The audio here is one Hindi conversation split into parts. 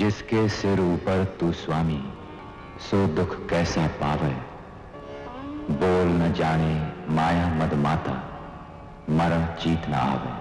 जिसके सिर ऊपर तू स्वामी, सो दुख कैसा पावे। बोल न जाने माया मद माता, मरण चीत न आवे।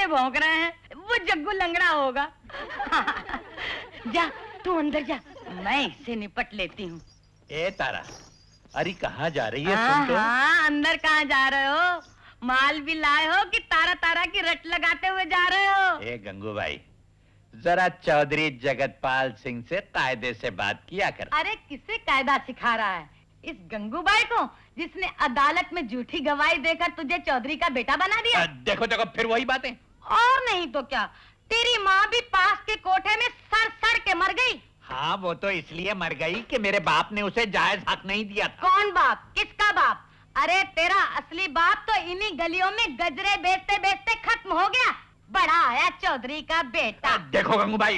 भौंक रहे हैं, वो जग्गू लंगड़ा होगा। जा तू अंदर जा, मैं इससे निपट लेती हूँ। ए तारा, अरे कहाँ जा रही है? हाँ, सुन तो। हाँ, अंदर कहाँ जा रहे हो? माल भी लाए हो कि तारा तारा की रट लगाते हुए जा रहे हो? ए गंगूबाई, जरा चौधरी जगतपाल सिंह से कायदे से बात किया कर। अरे किसे कायदा सिखा रहा है? इस गंगूबाई को, जिसने अदालत में झूठी गवाही देकर तुझे चौधरी का बेटा बना दिया। देखो देखो, फिर वही बातें। और नहीं तो क्या, तेरी माँ भी पास के कोठे में सड़ सड़ के मर गई। हाँ, वो तो इसलिए मर गई कि मेरे बाप ने उसे जायज हक नहीं दिया था। कौन बाप? किसका बाप? अरे तेरा असली बाप तो इन्हीं गलियों में गजरे बेचते बेचते खत्म हो गया। बड़ा आया चौधरी का बेटा। देखो गंगूबाई,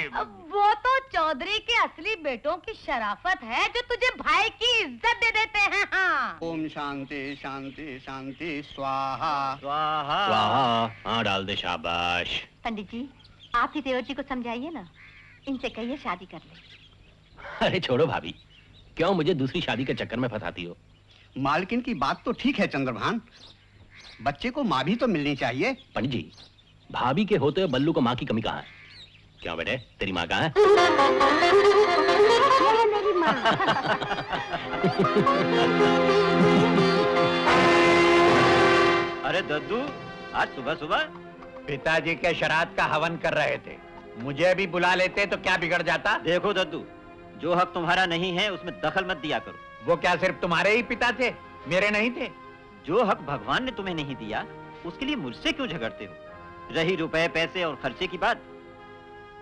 वो तो चौधरी के असली बेटों की शराफत है जो तुझे भाई की इज्जत दे देते हैं। हाँ। ओम शांति शांति शांति स्वाहा स्वाहा स्वाहा। हाँ डाल दे, शाबाश। पंडित जी, आप ही देवर जी को समझाइए ना, इनसे कहिए शादी कर ले। अरे छोड़ो भाभी, क्यों मुझे दूसरी शादी के चक्कर में फंसाती हो? मालकिन की बात तो ठीक है चंद्रभान, बच्चे को माँ भी तो मिलनी चाहिए। पंडित जी, भाभी के होते हुए बल्लू को माँ की कमी कहाँ है? क्यों बेटे, तेरी माँ कहाँ है? मेरी माँ। अरे दद्दू, आज सुबह सुबह पिताजी के श्राद्ध का हवन कर रहे थे, मुझे भी बुला लेते तो क्या बिगड़ जाता? देखो दद्दू, जो हक तुम्हारा नहीं है उसमें दखल मत दिया करो। वो क्या सिर्फ तुम्हारे ही पिता थे, मेरे नहीं थे? जो हक भगवान ने तुम्हें नहीं दिया, उसके लिए मुझसे क्यों झगड़ते हो? रही रुपए पैसे और खर्चे की बात,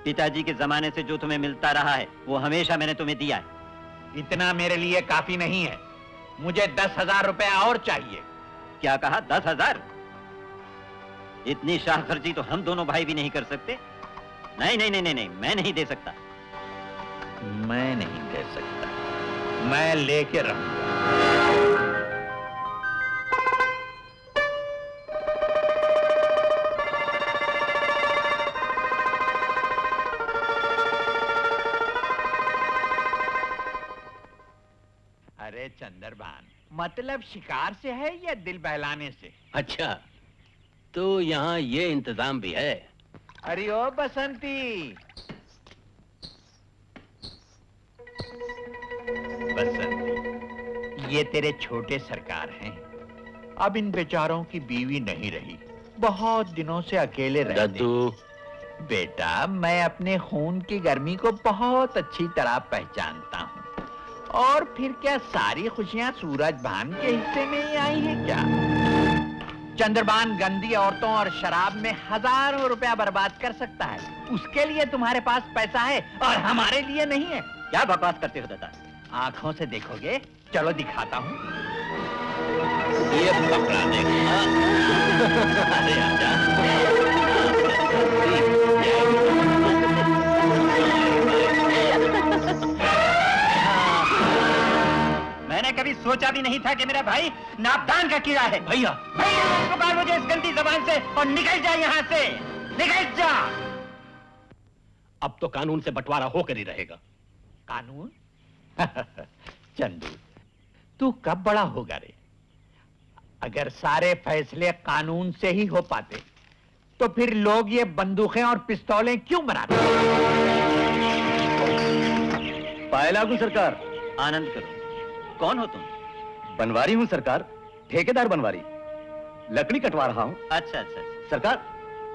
पिताजी के जमाने से जो तुम्हें मिलता रहा है वो हमेशा मैंने तुम्हें दिया है। इतना मेरे लिए काफी नहीं है, मुझे 10,000 रुपए और चाहिए। क्या कहा? 10,000? इतनी शाह खर्ची तो हम दोनों भाई भी नहीं कर सकते। नहीं नहीं नहीं नहीं, नहीं मैं नहीं दे सकता। मैं नहीं दे सकता, मैं लेके रहूंगा। अरे चंद्रभान, मतलब शिकार से है या दिल बहलाने से? अच्छा, तो यहाँ ये इंतजाम भी है। अरे ओ बसंती, बसंती, ये तेरे छोटे सरकार हैं। अब इन बेचारों की बीवी नहीं रही, बहुत दिनों से अकेले रहते। दद्दू, बेटा, मैं अपने खून की गर्मी को बहुत अच्छी तरह पहचानता हूँ। और फिर क्या सारी खुशियाँ सूरज भान के हिस्से में ही आई है क्या? चंद्रभान गंदी औरतों और शराब में हजारों रुपया बर्बाद कर सकता है, उसके लिए तुम्हारे पास पैसा है और हमारे लिए नहीं है। क्या बकवास करते हो दादा? आंखों से देखोगे? चलो दिखाता हूँ। ये पकड़ा देगा। अरे आजा। मैंने कभी सोचा भी नहीं था कि मेरा भाई नापदान का कीड़ा है। भैया भैया मत पुकार मुझे इस गंदी जबान से और निकल जा यहाँ से, निकल जा। अब तो कानून से बंटवारा होकर ही रहेगा। कानून? चंदू, तू कब बड़ा होगा रे? अगर सारे फैसले कानून से ही हो पाते तो फिर लोग ये बंदूकें और पिस्तौलें क्यों बनाते? पाए लागू सरकार। आनंद करो। कौन हो तुम? बनवारी हूँ सरकार, ठेकेदार बनवारी। लकड़ी कटवा रहा हूँ। अच्छा अच्छा अच्छा। सरकार,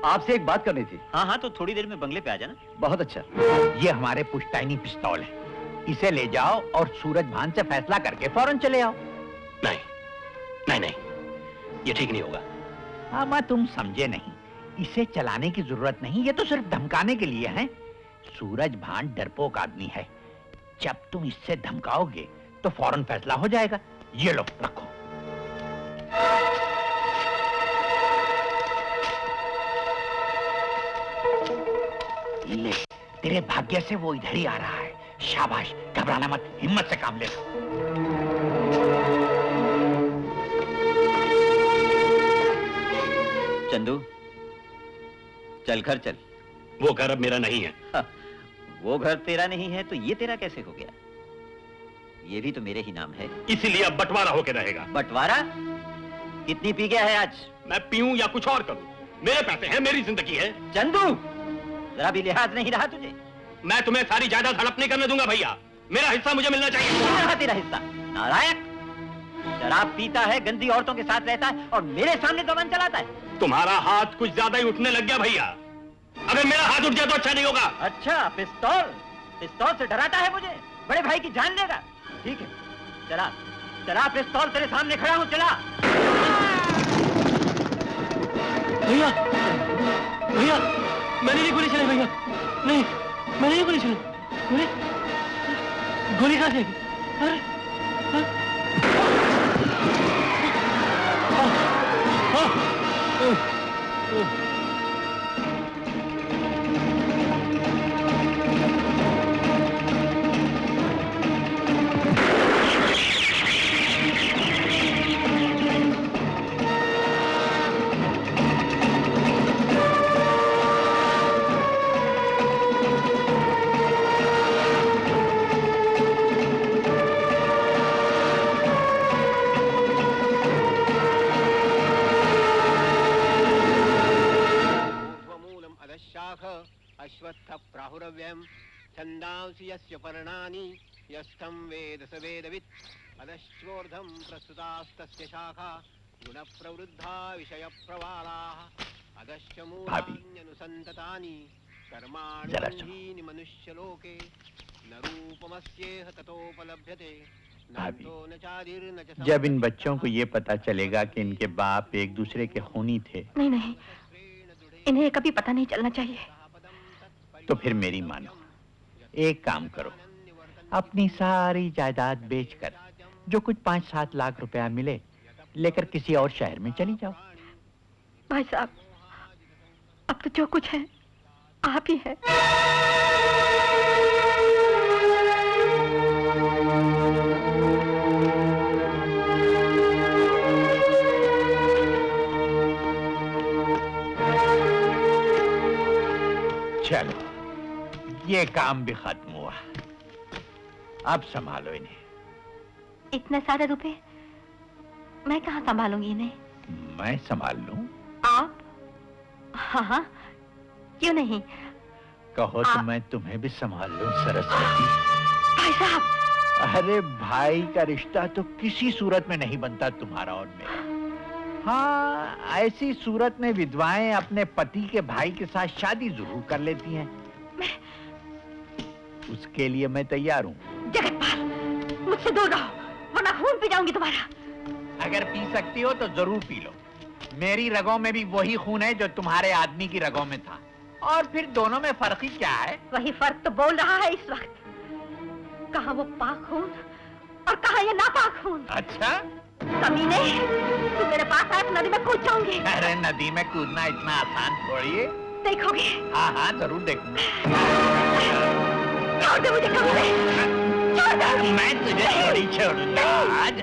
आपसे एक बात करनी थी। हाँ हाँ, तो थोड़ी देर में बंगले पे आ जाना। बहुत अच्छा। ये हमारे पुश्तैनी पिस्तौल है, इसे ले जाओ और सूरज भान से फैसला करके फौरन चले आओ। नहीं नहीं नहीं, ये ठीक नहीं होगा। आमा तुम समझे नहीं, इसे चलाने की जरूरत नहीं, ये तो सिर्फ धमकाने के लिए है। सूरज भान डरपोक आदमी है, जब तुम इससे धमकाओगे तो फौरन फैसला हो जाएगा। ये लो रखो। ले, तेरे भाग्य से वो इधर ही आ रहा है। शाबाश, घबराना मत, हिम्मत से काम ले लो। चंदू, चल घर चल। वो घर अब मेरा नहीं है। हाँ, वो घर तेरा नहीं है तो ये तेरा कैसे हो गया? ये भी तो मेरे ही नाम है। इसीलिए अब बंटवारा होकर रहेगा। बंटवारा? कितनी पी गया है आज? मैं पीऊं या कुछ और करूं, मेरे पैसे हैं, मेरी जिंदगी है। चंदू, जरा भी लिहाज नहीं रहा तुझे। मैं तुम्हें सारी जायदाद हड़प नहीं करने दूंगा भैया, मेरा हिस्सा मुझे मिलना चाहिए। कहाँ रहा तेरा हिस्सा? नालायक, शराब पीता है, गंदी औरतों के साथ रहता है और मेरे सामने जबान चलाता है। तुम्हारा हाथ कुछ ज्यादा ही उठने लग गया भैया। अगर मेरा हाथ उठ जाए तो अच्छा नहीं होगा। अच्छा, पिस्तौल? पिस्तौल से डराता है मुझे? बड़े भाई की जान लेगा? ठीक है, चला चला, पिस्तौल तेरे सामने खड़ा हूं, चला। भैया भैया, मैंने नहीं गोली चलाई भैया, नहीं मैंने नहीं गोली चलाई। गोली गोली कहाँ से? अरे अश्वत्थ प्राहुरव्यम छंदांसि यस्य पर्णानि यस्थं वेद स वेदवित् अदश्चोर्धं प्रस्तुतास्तस्य शाखा गुणप्रवृद्धा विषयप्रवालाः अदश्च मूलान्यनुसन्ततानि कर्माणि बन्धीनि मनुष्यलोके न रूपमस्येह ततोपलभ्यते न चादिर्न च। जब इन बच्चों को ये पता चलेगा कि इनके बाप एक दूसरे के खूनी थे, नहीं नहीं, इन्हें कभी पता नहीं चलना चाहिए। तो फिर मेरी मानो, एक काम करो, अपनी सारी जायदाद बेचकर जो कुछ 5-7 लाख रुपया मिले लेकर किसी और शहर में चली जाओ। भाई साहब, अब तो जो कुछ है आप ही है। चलो, ये काम भी खत्म हुआ, अब संभालो इन्हें। इतने सारे रुपए मैं कहाँ संभालूंगी इन्हें? मैं संभाल लूं? आप? हाँ हाँ, क्यों नहीं? कहो तो मैं तुम्हें भी संभाल लूं सरस्वती। भाई साहब! अरे भाई का रिश्ता तो किसी सूरत में नहीं बनता तुम्हारा और मेरा। हाँ, ऐसी सूरत में विधवाएं अपने पति के भाई के साथ शादी जरूर कर लेती हैं। उसके लिए मैं तैयार हूँ। जगतपाल, मुझसे दूर रहो, वरना खून पी जाऊंगी तुम्हारा। अगर पी सकती हो तो जरूर पी लो। मेरी रगों में भी वही खून है जो तुम्हारे आदमी की रगों में था, और फिर दोनों में फर्क ही क्या है? वही फर्क तो बोल रहा है इस वक्त। कहाँ वो पाक खून और कहाँ ये नापाक खून। अच्छा, कमीने, तू मेरे पास आए तो नदी में कूद जाऊंगी। अरे नदी में कूदना इतना आसान थोड़ी है। देखोगे? हाँ हाँ, जरूर देखूंगा। छोड़ दे मुझे, कमीने, छोड़ दे। मैं तुझे थोड़ी छोड़ूंगा आज।